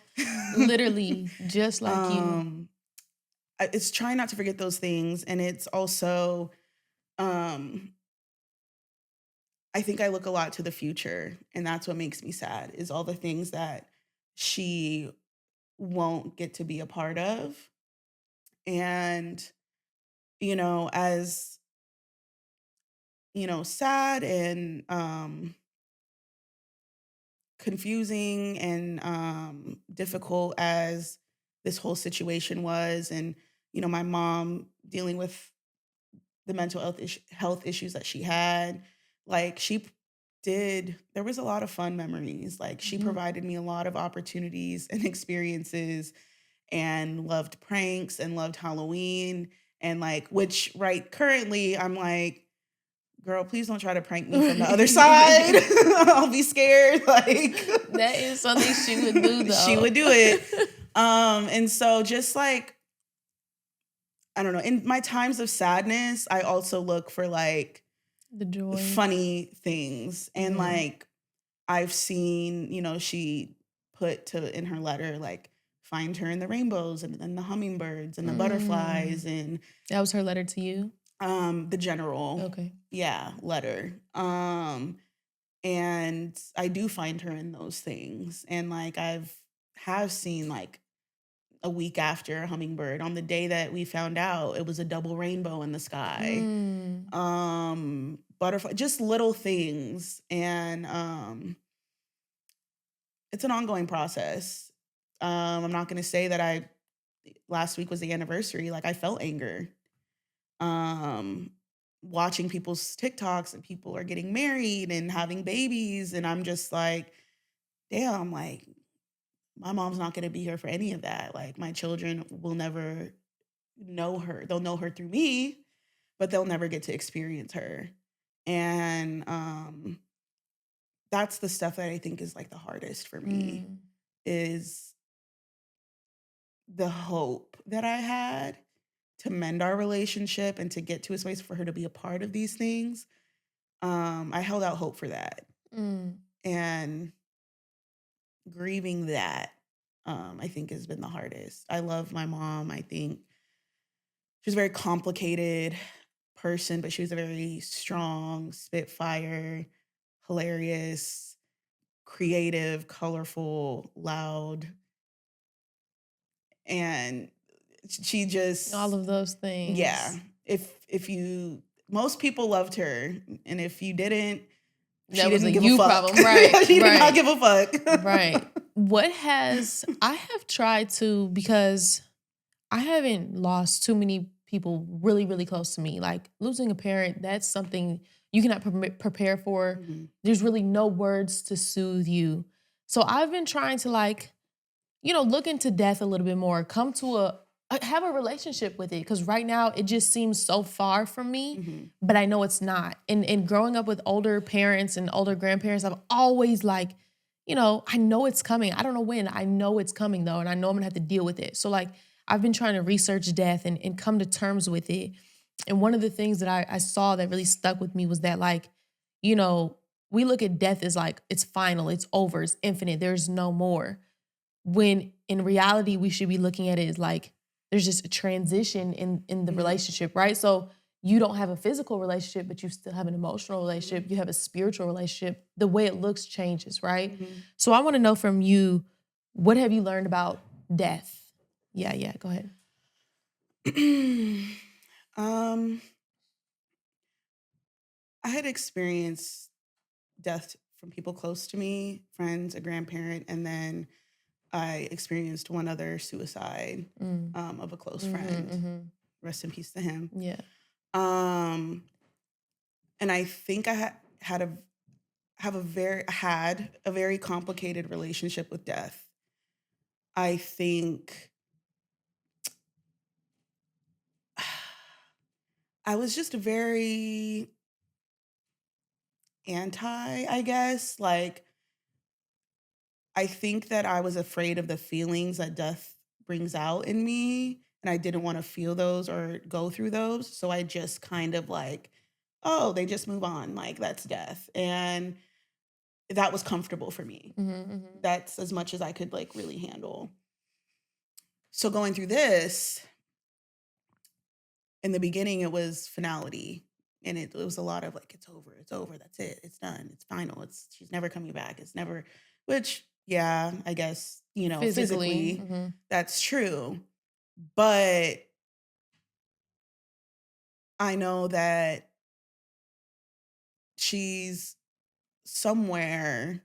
Literally, just like you. It's trying not to forget those things. And it's also, I think I look a lot to the future. And that's what makes me sad, is all the things that she won't get to be a part of. And, as, sad and confusing and difficult as this whole situation was, and my mom dealing with the mental health issues that she had, like there was a lot of fun memories. Like she provided me a lot of opportunities and experiences, and loved pranks and loved Halloween, and like, which currently I'm like, girl, please don't try to prank me from the other side. I'll be scared. Like that is something she would do though. She would do it. And so just like, I don't know, in my times of sadness, I also look for like the joy, funny things. And like I've seen, you know, she put in her letter, like, find her in the rainbows and the hummingbirds and the butterflies. And that was her letter to you? The general. Okay. Yeah, letter. And I do find her in those things. And like have seen like a week after a hummingbird, on the day that we found out, it was a double rainbow in the sky. Butterfly, just little things. And it's an ongoing process. I'm not going to say that last week was the anniversary. Like I felt anger. Watching people's TikToks and people are getting married and having babies. And I'm just like, damn, like my mom's not going to be here for any of that. Like my children will never know her. They'll know her through me, but they'll never get to experience her. And that's the stuff that I think is like the hardest for me, is the hope that I had to mend our relationship and to get to a space for her to be a part of these things. I held out hope for that. And grieving that, I think has been the hardest. I love my mom. I think she's a very complicated person, but she was a very strong, spitfire, hilarious, creative, colorful, loud. And she just, all of those things. Yeah. Most people loved her, and if you didn't, that she was didn't a give you a fuck. Problem, right? She did not give a fuck. Right. I have tried to, because I haven't lost too many people really, really close to me. Like losing a parent, that's something you cannot prepare for. There's really no words to soothe you. So I've been trying to like, you know, look into death a little bit more, come to have a relationship with it. Because right now it just seems so far from me, but I know it's not. And growing up with older parents and older grandparents, I've always like, you know, I know it's coming. I don't know when. I know it's coming though. And I know I'm gonna have to deal with it. So like, I've been trying to research death and come to terms with it. And one of the things that I saw that really stuck with me was that like, you know, we look at death as like, it's final, it's over, it's infinite, there's no more. When in reality, we should be looking at it as like, there's just a transition in the relationship, right? So you don't have a physical relationship, but you still have an emotional relationship. You have a spiritual relationship. The way it looks changes, right? So I want to know from you, what have you learned about death? Yeah, go ahead. I had experienced death from people close to me, friends, a grandparent, and then I experienced one other suicide of a close friend. Rest in peace to him. Yeah. And I think I had a very complicated relationship with death. I think I was just very anti, I guess. Like, I think that I was afraid of the feelings that death brings out in me, and I didn't want to feel those or go through those. So I just kind of like, oh, they just move on. Like, that's death. And that was comfortable for me. That's as much as I could like really handle. So going through this, in the beginning, it was finality. And it was a lot of like, it's over, that's it, it's done, it's final, she's never coming back, which, yeah, I guess, you know, physically that's true. But I know that she's somewhere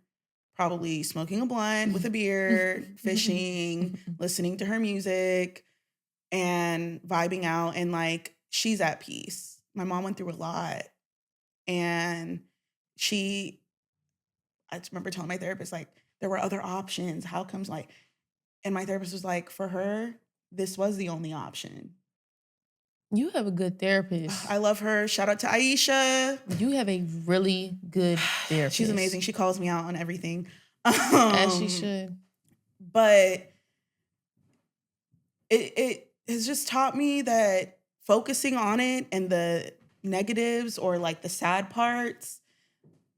probably smoking a blunt with a beer, fishing, listening to her music, and vibing out, and like she's at peace. My mom went through a lot, and I just remember telling my therapist, like, there were other options. How comes like, and my therapist was like, for her, this was the only option. You have a good therapist. I love her. Shout out to Aisha. You have a really good therapist. She's amazing. She calls me out on everything. As she should. But it has just taught me that focusing on it and the negatives or like the sad parts,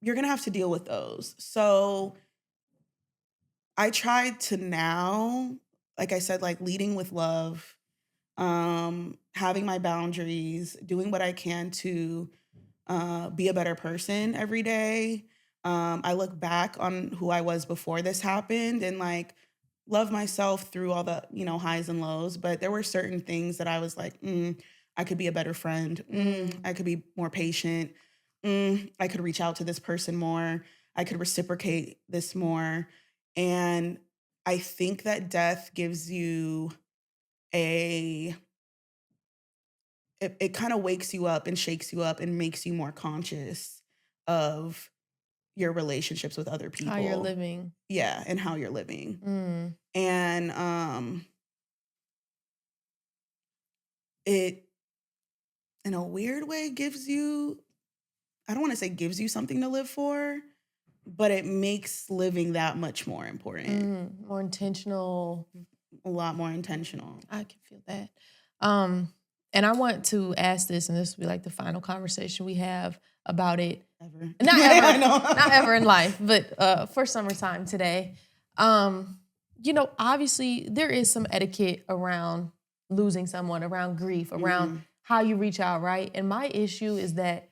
you're going to have to deal with those. So I tried to now, like I said, like leading with love, having my boundaries, doing what I can to be a better person every day. I look back on who I was before this happened and like love myself through all the, highs and lows. But there were certain things that I was like, I could be a better friend. I could be more patient. I could reach out to this person more. I could reciprocate this more. And I think that death gives you it kind of wakes you up and shakes you up and makes you more conscious of your relationships with other people. How you're living. Yeah, and how you're living. And it, in a weird way, gives you, I don't want to say gives you something to live for, but it makes living that much more important. More intentional. A lot more intentional. I can feel that. And I want to ask this, and this will be like the final conversation we have about it. Ever. Not ever. I know. Not ever in life, but for summertime today. Obviously there is some etiquette around losing someone, around grief, around how you reach out, right? And my issue is that,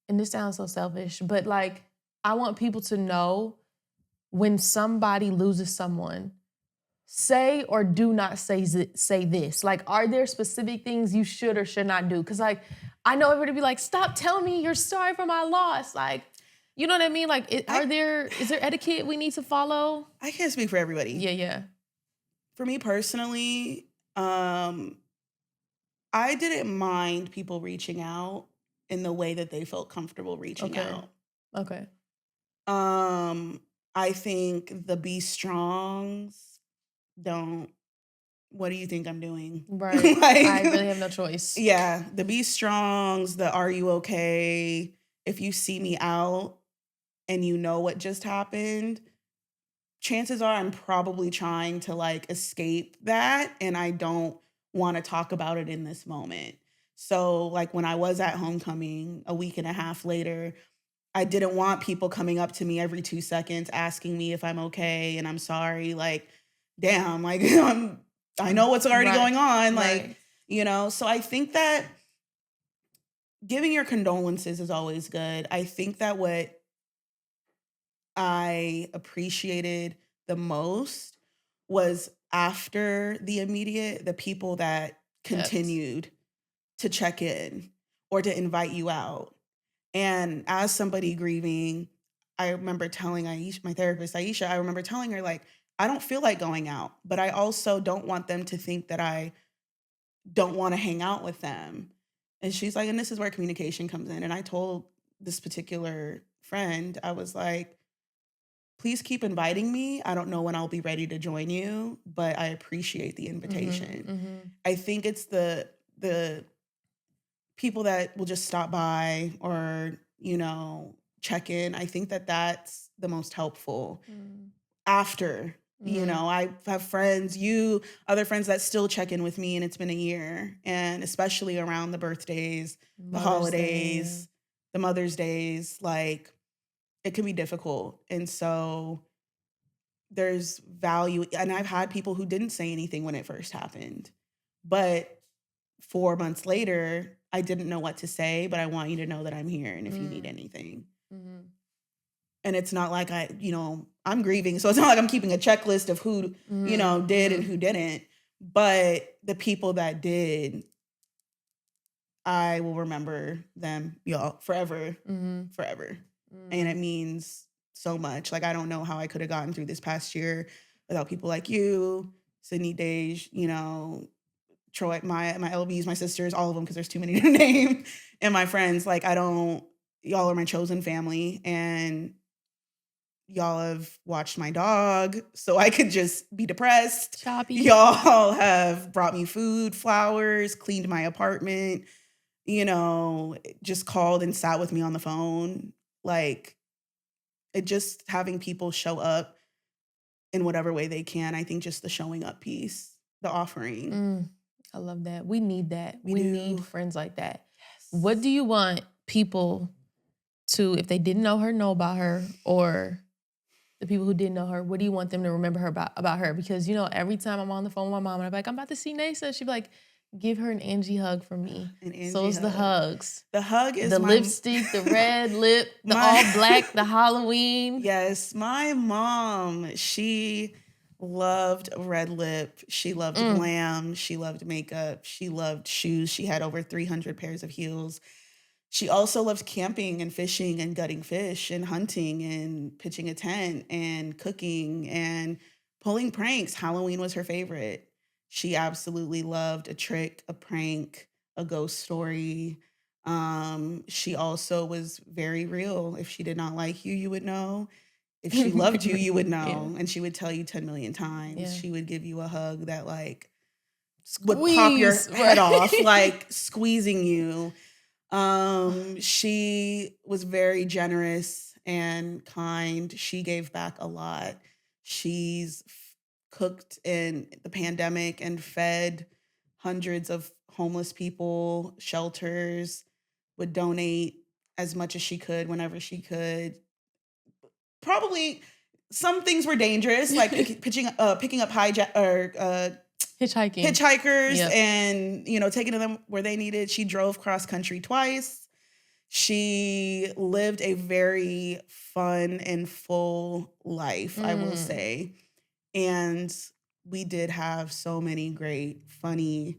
and this sounds so selfish, but like I want people to know when somebody loses someone, say or do not say this. Like, are there specific things you should or should not do? Because, like, I know everybody be like, stop telling me you're sorry for my loss. Like, you know what I mean? Like, is there etiquette we need to follow? I can't speak for everybody. Yeah. For me personally, I didn't mind people reaching out in the way that they felt comfortable reaching out. Okay. I think the be strongs don't, what do you think I'm doing? Right. I really have no choice. Yeah. The be strongs, the are you okay? If you see me out and you know what just happened, chances are I'm probably trying to like escape that and I don't want to talk about it in this moment. So like when I was at homecoming a week and a half later, I didn't want people coming up to me every 2 seconds asking me if I'm okay and I'm sorry. Like, damn, like I know what's already going on. Like, so I think that giving your condolences is always good. I think that what I appreciated the most was after the immediate, the people that continued to check in or to invite you out. And as somebody grieving, I remember telling Aisha, my therapist, Aisha, I remember telling her, like, I don't feel like going out, but I also don't want them to think that I don't want to hang out with them. And she's like, and this is where communication comes in. And I told this particular friend, I was like, please keep inviting me. I don't know when I'll be ready to join you, but I appreciate the invitation. I think it's the people that will just stop by or, check in. I think that that's the most helpful after. I have friends, other friends that still check in with me and it's been a year. And especially around the birthdays, the holidays, the Mother's Days, like it can be difficult. And so there's value. And I've had people who didn't say anything when it first happened. But 4 months later, I didn't know what to say, but I want you to know that I'm here and if you need anything. And it's not like I'm grieving. So it's not like I'm keeping a checklist of who, did and who didn't. But the people that did, I will remember them, y'all, forever. Forever. And it means so much. Like, I don't know how I could have gotten through this past year without people like you, Sydney Dej, Troy, my LBs, my sisters, all of them, because there's too many to name, and my friends. Like, y'all are my chosen family. And Y'all have watched my dog so I could just be depressed. Choppy. Y'all have brought me food, flowers, cleaned my apartment, just called and sat with me on the phone. Like, it just having people show up in whatever way they can. I think just the showing up piece, the offering. I love that. We need that. We do. need friends like that. Yes. What do you want people to, if they didn't know her, know about her, or the people who didn't know her, what do you want them to remember her about her? Because, every time I'm on the phone with my mom and I'm like, I'm about to see Naysa, she'd be like, give her an Angie hug from me. So it's the hugs. The hug is the lipstick, the red lip, the all black, the Halloween. Yes, my mom, she loved red lip. She loved glam. She loved makeup. She loved shoes. She had over 300 pairs of heels. She also loved camping and fishing and gutting fish and hunting and pitching a tent and cooking and pulling pranks. Halloween was her favorite. She absolutely loved a trick, a prank, a ghost story. She also was very real. If she did not like you, you would know. If she loved you, you would know. And she would tell you 10 million times. Yeah. She would give you a hug that would pop your head off, squeezing you. She was very generous and kind. She gave back a lot. She's cooked in the pandemic and fed hundreds of homeless people, shelters, would donate as much as she could whenever she could. Probably some things were dangerous, like picking up hitchhikers, Yep. and taking them where they needed. She drove cross country twice. She lived a very fun and full life, I will say. And we did have so many great, funny,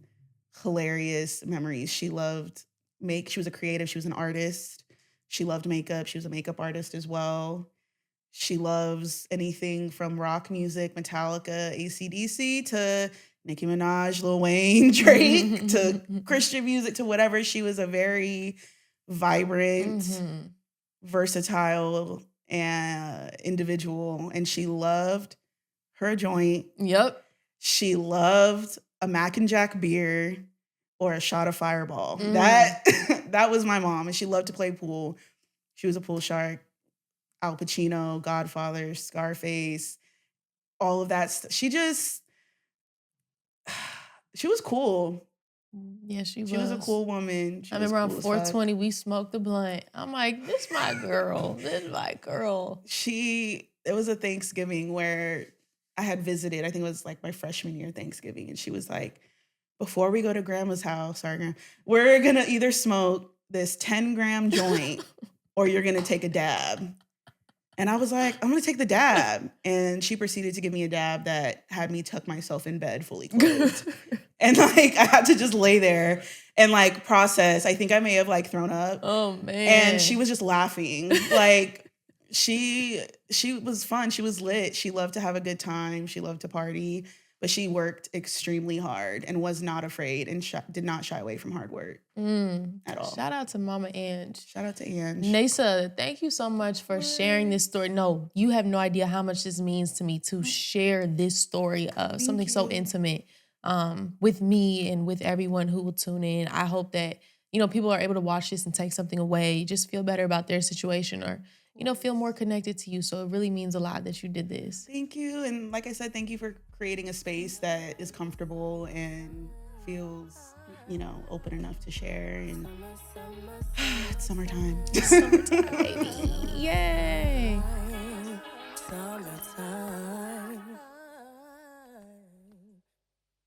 hilarious memories. She loved she was a creative, she was an artist. She loved makeup. She was a makeup artist as well. She loves anything from rock music, Metallica, AC/DC, to Nicki Minaj, Lil Wayne, Drake, to Christian music, to whatever. She was a very vibrant, versatile individual, and she loved her joint. Yep. She loved a Mac and Jack beer or a shot of Fireball. That was my mom, and she loved to play pool. She was a pool shark. Al Pacino, Godfather, Scarface, all of that stuff. She was cool. Yeah, she was. She was a cool woman. I remember on 420, we smoked the blunt. I'm like, this my girl. This my girl. It was a Thanksgiving where I had visited. I think it was like my freshman year Thanksgiving. And she was like, before we go to grandma's house, we're going to either smoke this 10-gram joint or you're going to take a dab. And I was like, I'm going to take the dab. And she proceeded to give me a dab that had me tuck myself in bed fully clothed. And I had to just lay there and process. I think I may have thrown up. Oh, man. And she was just laughing. She was fun. She was lit. She loved to have a good time. She loved to party. But she worked extremely hard and was not afraid and did not shy away from hard work at all. Shout out to Mama Ange. Shout out to Ange. Naysa, thank you so much for sharing this story. No, you have no idea how much this means to me to share this story of something so intimate with me and with everyone who will tune in. I hope that, people are able to watch this and take something away, just feel better about their situation or, feel more connected to you. So it really means a lot that you did this. Thank you. And like I said, thank you for creating a space that is comfortable and feels, open enough to share. And it's summertime. It's summertime, baby. Yay. Summertime.